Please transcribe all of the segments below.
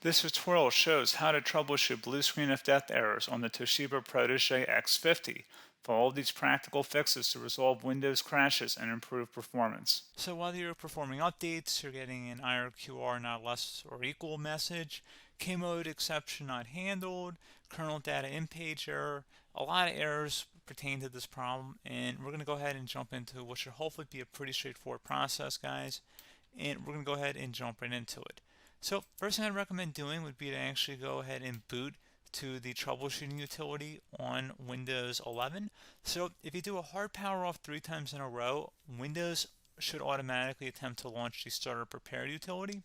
This tutorial shows how to troubleshoot blue screen of death errors on the Toshiba Portege X50. Follow these practical fixes to resolve Windows crashes and improve performance. So while you're performing updates, you're getting an IRQR not less or equal message, K-mode exception not handled, kernel data in page error. A lot of errors pertain to this problem, and we're going to go ahead and jump into what should hopefully be a pretty straightforward process, guys. And we're going to go ahead and jump right into it. So first thing I'd recommend doing would be to actually go ahead and boot to the troubleshooting utility on Windows 11. So if you do a hard power off 3 times in a row, Windows should automatically attempt to launch the starter prepared utility.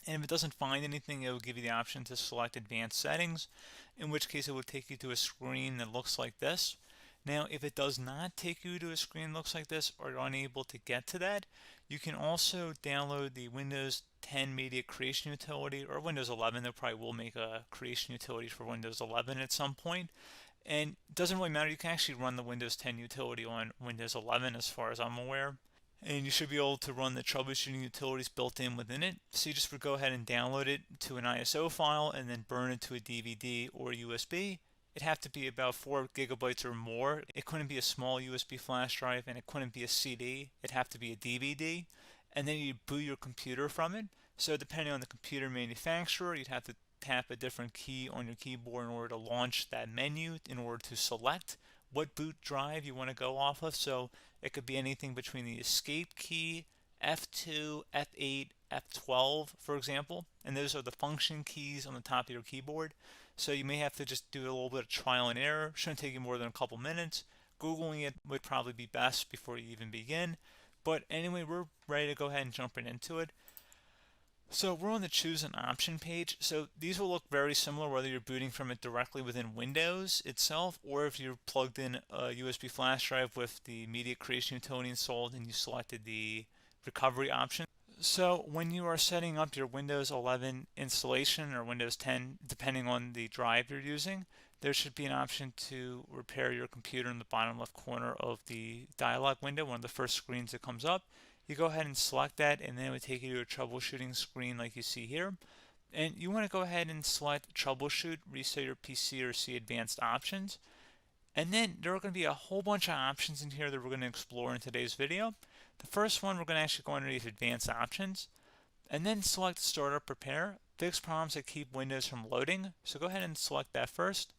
And if it doesn't find anything, it will give you the option to select advanced settings, in which case it will take you to a screen that looks like this. Now, if it does not take you to a screen that looks like this, or you're unable to get to that, you can also download the Windows 10 Media Creation Utility, or Windows 11. They probably will make a creation utility for Windows 11 at some point. And it doesn't really matter, you can actually run the Windows 10 utility on Windows 11 as far as I'm aware. And you should be able to run the troubleshooting utilities built in within it. So you just would go ahead and download it to an ISO file and then burn it to a DVD or USB. It'd have to be about 4 gigabytes or more. It couldn't be a small USB flash drive, and it couldn't be a CD. It'd have to be a DVD. And then you boot your computer from it. So depending on the computer manufacturer, you'd have to tap a different key on your keyboard in order to launch that menu, in order to select what boot drive you want to go off of. So it could be anything between the escape key, F2, F8, F12, for example. And those are the function keys on the top of your keyboard. So you may have to just do a little bit of trial and error. Shouldn't take you more than a couple minutes. Googling it would probably be best before you even begin. But anyway, we're ready to go ahead and jump right into it. So we're on the choose an option page. So these will look very similar whether you're booting from it directly within Windows itself, or if you're plugged in a USB flash drive with the media creation utility installed and you selected the recovery option. So when you are setting up your Windows 11 installation or Windows 10, depending on the drive you're using, there should be an option to repair your computer in the bottom left corner of the dialog window, one of the first screens that comes up. You go ahead and select that, and then it would take you to a troubleshooting screen like you see here. And you want to go ahead and select troubleshoot, reset your PC, or see advanced options. And then there are going to be a whole bunch of options in here that we're going to explore in today's video. The first one, we're going to actually go underneath advanced options and then select startup prepare, fix problems that keep Windows from loading. So go ahead and select that first.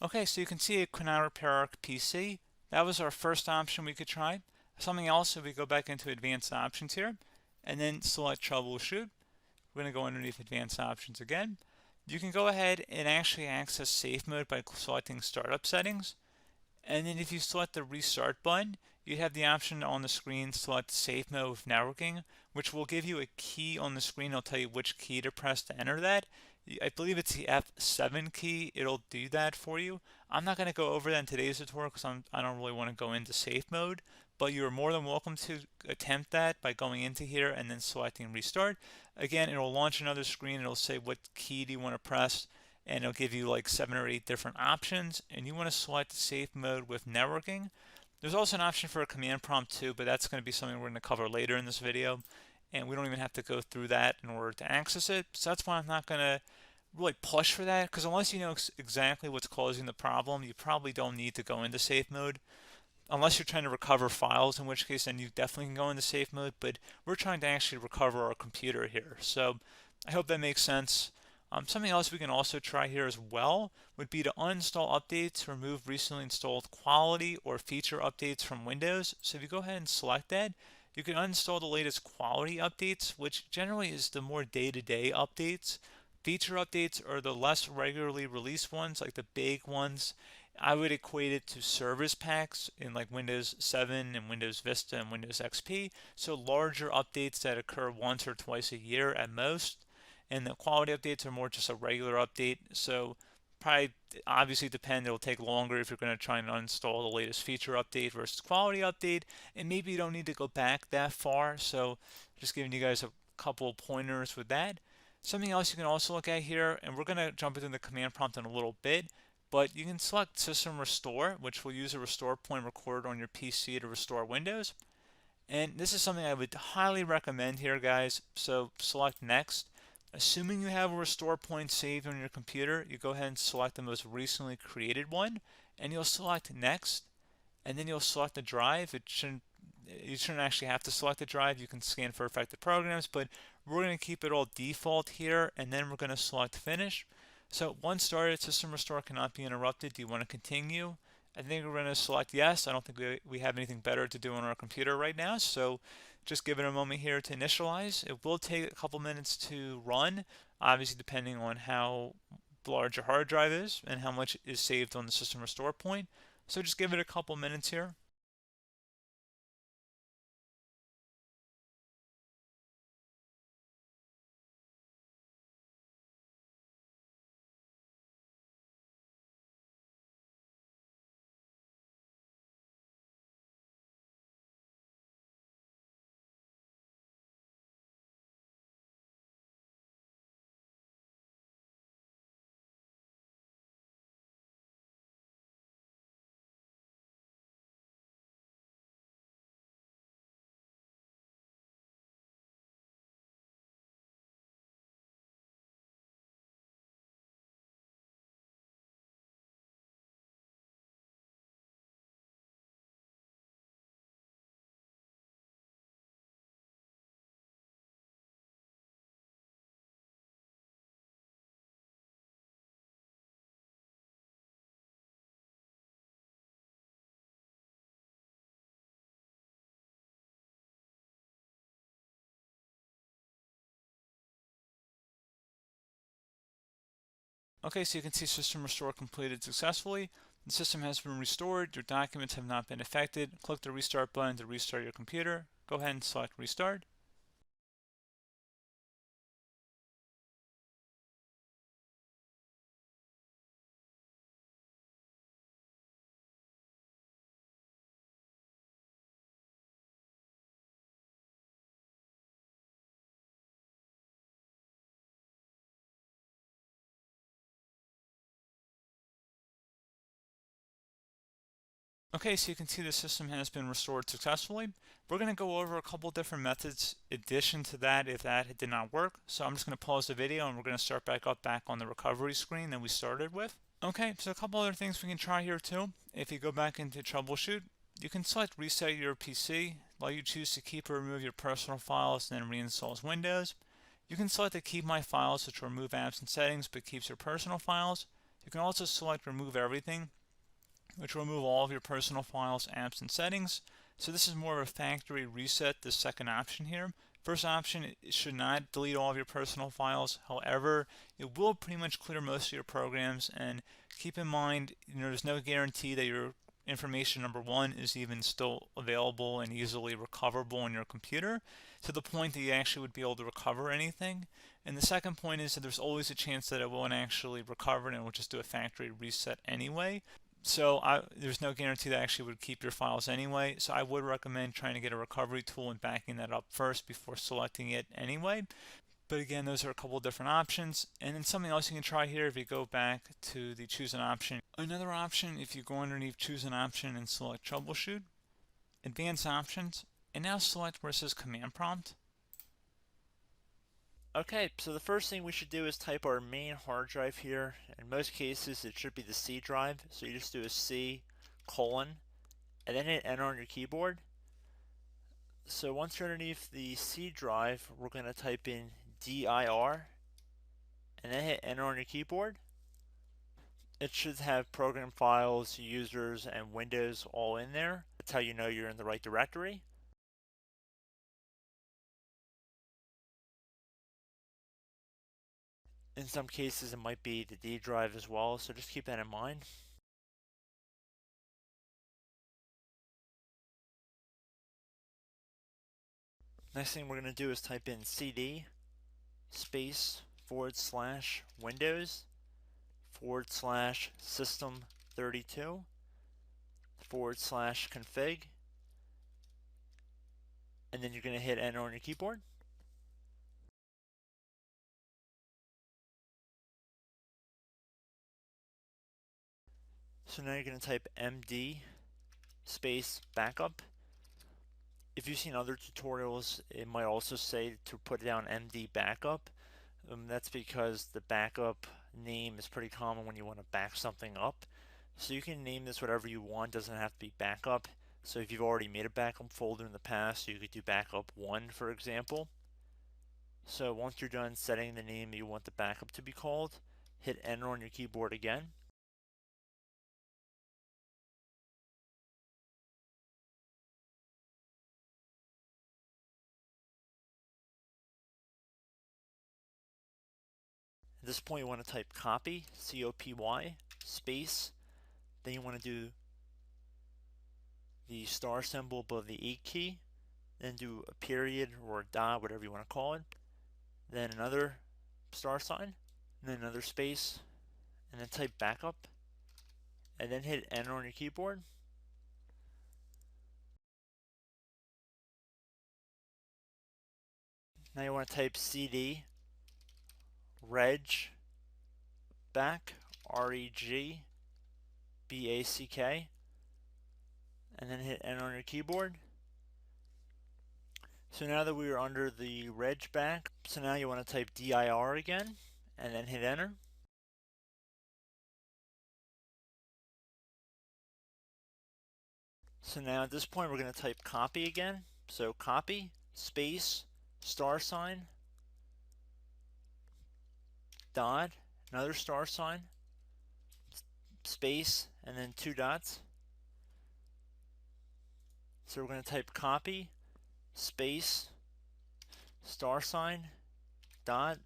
Okay, so you can see it could not repair our PC. That was our first option we could try. Something else, if we go back into advanced options here and then select troubleshoot, we're going to go underneath advanced options again. You can go ahead and actually access safe mode by selecting startup settings. And then if you select the restart button, you have the option on the screen select safe mode with networking, which will give you a key on the screen. It'll tell you which key to press to enter that. I believe it's the F7 key. It'll do that for you. I'm not going to go over that in today's tutorial because I don't really want to go into safe mode, but you're more than welcome to attempt that by going into here and then selecting restart. Again, it'll launch another screen. It'll say what key do you want to press, and it'll give you like 7 or 8 different options, and you want to select safe mode with networking. There's also an option for a command prompt too, but that's going to be something we're going to cover later in this video, and we don't even have to go through that in order to access it. So that's why I'm not going to really push for that, because unless you know exactly what's causing the problem, you probably don't need to go into safe mode. Unless you're trying to recover files, in which case then you definitely can go into safe mode, but we're trying to actually recover our computer here. So I hope that makes sense. Something else we can also try here as well would be to uninstall updates, remove recently installed quality or feature updates from Windows. So if you go ahead and select that, you can uninstall the latest quality updates, which generally is the more day-to-day updates. Feature updates are the less regularly released ones, like the big ones. I would equate it to service packs in like Windows 7 and Windows Vista and Windows XP. So larger updates that occur once or twice a year at most. And the quality updates are more just a regular update. So probably obviously depend. It'll take longer if you're going to try and uninstall the latest feature update versus quality update, and maybe you don't need to go back that far. So just giving you guys a couple of pointers with that. Something else you can also look at here, and we're going to jump into the command prompt in a little bit, but you can select System Restore, which will use a restore point recorded on your PC to restore Windows. And this is something I would highly recommend here, guys. So select Next. Assuming you have a restore point saved on your computer, you go ahead and select the most recently created one, and you'll select Next, and then you'll select the drive. You shouldn't actually have to select the drive. You can scan for affected programs, but we're going to keep it all default here, and then we're going to select Finish. So once started, System Restore cannot be interrupted. Do you want to continue? I think we're going to select yes. I don't think we have anything better to do on our computer right now, so just give it a moment here to initialize. It will take a couple minutes to run, obviously depending on how large your hard drive is and how much is saved on the System Restore point. So just give it a couple minutes here. Okay, so you can see System Restore completed successfully. The system has been restored. Your documents have not been affected. Click the Restart button to restart your computer. Go ahead and select Restart. Okay, so you can see the system has been restored successfully. We're going to go over a couple different methods in addition to that if that did not work. So I'm just going to pause the video and we're going to start back on the recovery screen that we started with. Okay, so a couple other things we can try here too. If you go back into troubleshoot, you can select reset your PC, while you choose to keep or remove your personal files and then reinstalls Windows. You can select to keep my files, which will remove apps and settings but keeps your personal files. You can also select remove everything, which will remove all of your personal files, apps, and settings. So this is more of a factory reset, the second option here. First option, it should not delete all of your personal files. However, it will pretty much clear most of your programs. And keep in mind, there's no guarantee that your information, number one, is even still available and easily recoverable on your computer to the point that you actually would be able to recover anything. And the second point is that there's always a chance that it won't actually recover and it will just do a factory reset anyway. So there's no guarantee that actually would keep your files anyway. So I would recommend trying to get a recovery tool and backing that up first before selecting it anyway. But again, those are a couple of different options. And then something else you can try here if you go back to the choose an option. Another option, if you go underneath choose an option and select troubleshoot, advanced options, and now select where it says command prompt. Okay, so the first thing we should do is type our main hard drive here. In most cases, it should be the C drive. So you just do a C colon and then hit enter on your keyboard. So once you're underneath the C drive, we're going to type in dir and then hit enter on your keyboard. It should have program files, users, and Windows all in there. That's how you know you're in the right directory. In some cases, it might be the D drive as well, so just keep that in mind. Next thing we're going to do is type in cd space /Windows /system32/config, and then you're going to hit enter on your keyboard. So now you're going to type md space backup. If you've seen other tutorials, it might also say to put down md backup. That's because the backup name is pretty common when you want to back something up. So you can name this whatever you want, doesn't have to be backup. So if you've already made a backup folder in the past, you could do backup 1, for example. So once you're done setting the name you want the backup to be called, hit enter on your keyboard again. At this point you want to type copy, C-O-P-Y, space, then you want to do the star symbol above the 8 key, then do a period or a dot, whatever you want to call it, then another star sign, and then another space, and then type backup, and then hit enter on your keyboard. Now you want to type cd reg back, R-E-G-B-A-C-K, and then hit enter on your keyboard. So now that we are under the reg back, so now you want to type dir again, and then hit enter. So now at this point we're going to type copy again. So copy, space, star sign, dot, another star sign, space, and then 2 dots. So we're going to type copy, space, star sign, dot,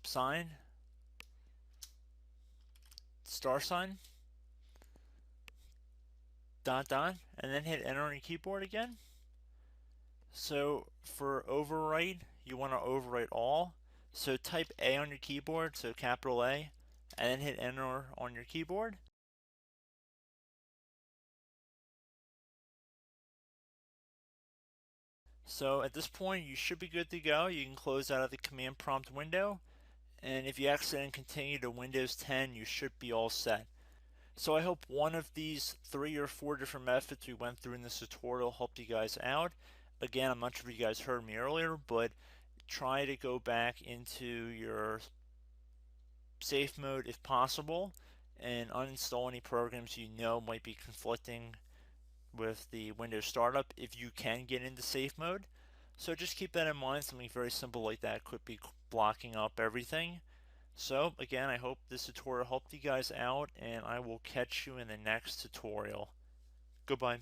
sign, star sign, dot, dot, and then hit enter on your keyboard again. So for overwrite, you want to overwrite all. So type A on your keyboard, so capital A, and then hit enter on your keyboard. So at this point you should be good to go. You can close out of the command prompt window, and if you accidentally continue to Windows 10 you should be all set. So I hope one of these 3 or 4 different methods we went through in this tutorial helped you guys out. Again, I'm not sure if you guys heard me earlier, but try to go back into your safe mode if possible and uninstall any programs you know might be conflicting with the Windows startup if you can get into safe mode. So just keep that in mind. Something very simple like that could be blocking up everything. So again, I hope this tutorial helped you guys out, and I will catch you in the next tutorial. Goodbye.